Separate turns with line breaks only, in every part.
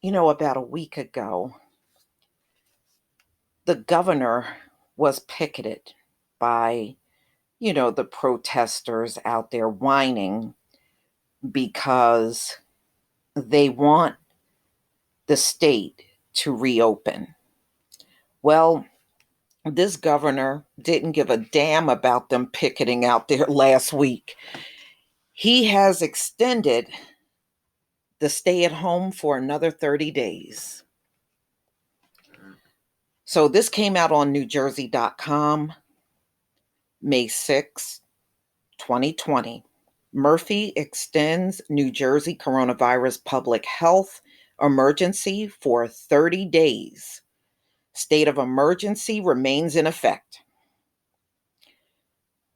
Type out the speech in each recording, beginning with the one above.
About a week ago, the governor was picketed by, the protesters out there whining because they want the state to reopen. Well, this governor didn't give a damn about them picketing out there last week. He has extended the stay at home for another 30 days. So this came out on NewJersey.com May 6, 2020. Murphy extends New Jersey coronavirus public health emergency for 30 days. State of emergency remains in effect.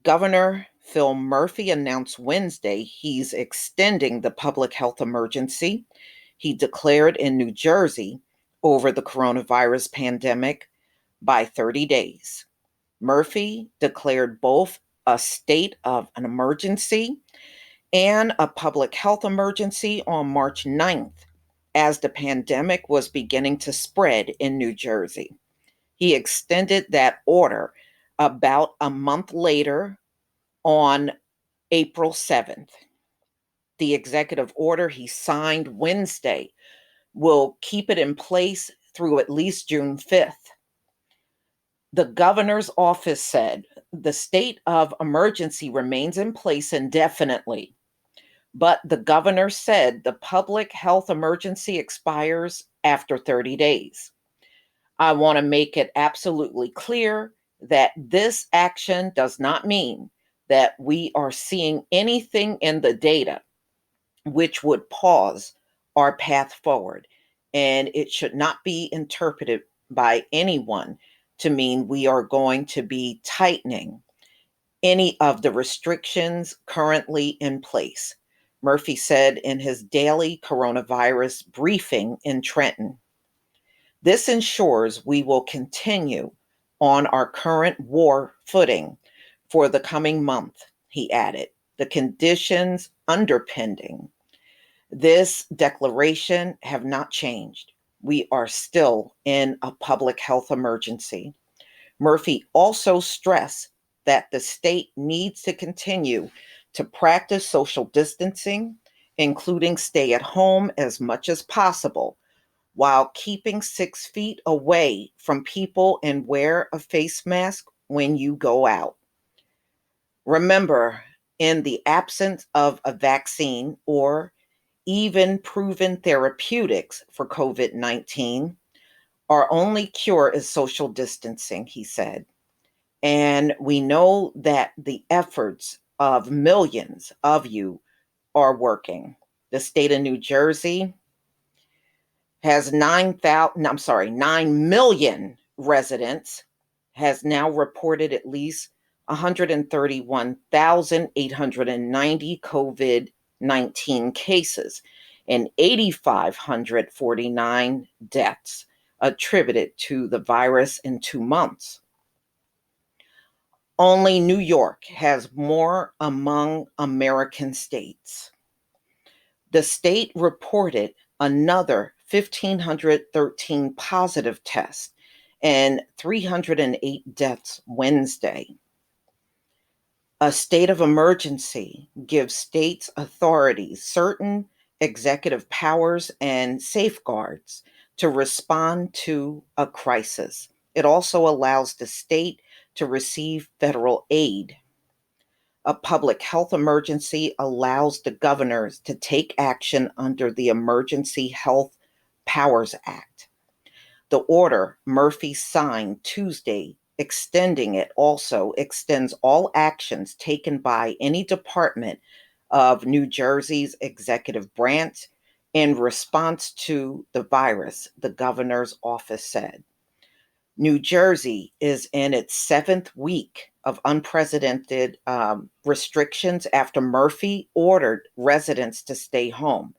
Governor Phil Murphy announced Wednesday he's extending the public health emergency he declared in New Jersey over the coronavirus pandemic by 30 days. Murphy declared both a state of an emergency and a public health emergency on March 9th as the pandemic was beginning to spread in New Jersey. He extended that order about a month later on April 7th. The executive order he signed Wednesday will keep it in place through at least June 5th. The governor's office said the state of emergency remains in place indefinitely, but the governor said the public health emergency expires after 30 days. I want to make it absolutely clear that this action does not mean that we are seeing anything in the data which would pause our path forward, and it should not be interpreted by anyone to mean we are going to be tightening any of the restrictions currently in place, Murphy said in his daily coronavirus briefing in Trenton. This ensures we will continue on our current war footing for the coming month, he added. The conditions underpinning this declaration have not changed. We are still in a public health emergency. Murphy also stressed that the state needs to continue to practice social distancing, including stay at home as much as possible, while keeping 6 feet away from people and wear a face mask when you go out. Remember, in the absence of a vaccine or even proven therapeutics for COVID-19, our only cure is social distancing, he said. And we know that the efforts of millions of you are working. The state of New Jersey has 9 million residents, has now reported at least 131,890 COVID-19 cases and 8,549 deaths attributed to the virus in 2 months. Only New York has more among American states. The state reported another 1,513 positive tests and 308 deaths Wednesday. A state of emergency gives states authorities certain executive powers and safeguards to respond to a crisis. It also allows the state to receive federal aid. A public health emergency allows the governors to take action under the Emergency Health Powers Act. The order Murphy signed Tuesday extending it also extends all actions taken by any department of New Jersey's executive branch in response to the virus, the governor's office said. New Jersey is in its 7th week of unprecedented restrictions after Murphy ordered residents to stay home,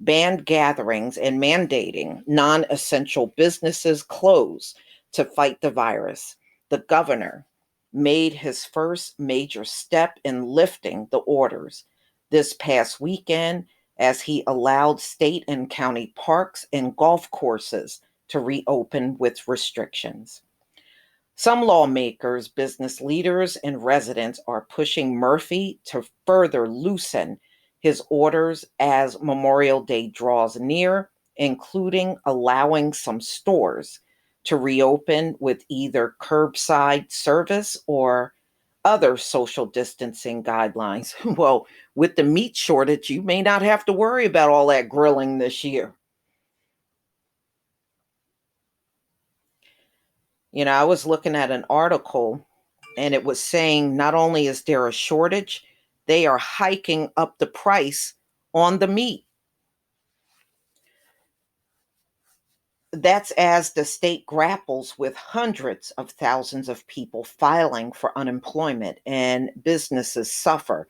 banned gatherings, and mandating non-essential businesses close to fight the virus. The governor made his first major step in lifting the orders this past weekend as he allowed state and county parks and golf courses to reopen with restrictions. Some lawmakers, business leaders, and residents are pushing Murphy to further loosen his orders as Memorial Day draws near, including allowing some stores to reopen with either curbside service or other social distancing guidelines. Well, with the meat shortage, you may not have to worry about all that grilling this year. I was looking at an article and it was saying not only is there a shortage, they are hiking up the price on the meat. That's as the state grapples with hundreds of thousands of people filing for unemployment and businesses suffer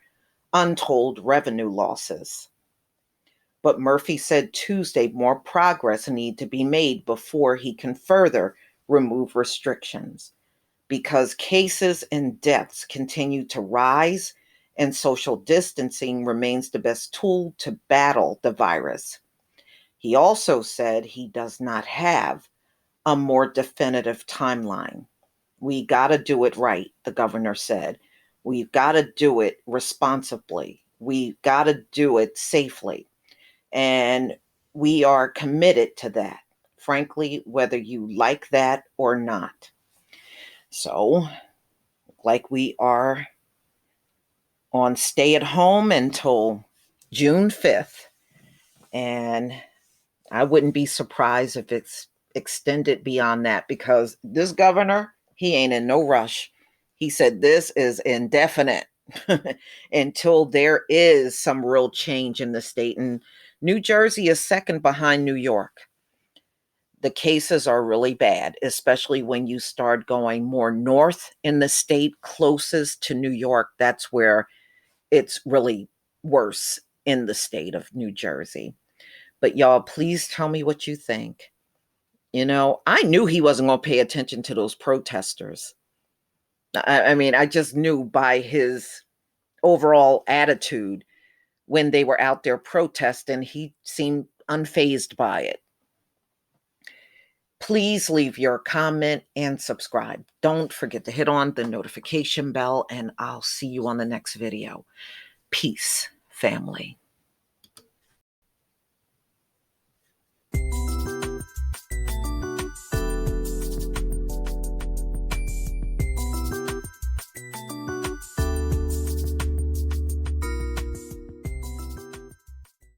untold revenue losses. But Murphy said Tuesday more progress need to be made before he can further remove restrictions because cases and deaths continue to rise and social distancing remains the best tool to battle the virus. He also said he does not have a more definitive timeline. We got to do it right, the governor said. We've got to do it responsibly. We've got to do it safely. And we are committed to that, frankly, whether you like that or not. So, like we are on stay at home until June 5th. And I wouldn't be surprised if it's extended beyond that because this governor, he ain't in no rush. He said this is indefinite until there is some real change in the state. And New Jersey is second behind New York. The cases are really bad, especially when you start going more north in the state closest to New York. That's where it's really worse in the state of New Jersey. But y'all, please tell me what you think. I knew he wasn't going to pay attention to those protesters. I mean, I just knew by his overall attitude when they were out there protesting, he seemed unfazed by it. Please leave your comment and subscribe. Don't forget to hit on the notification bell, and I'll see you on the next video. Peace, family.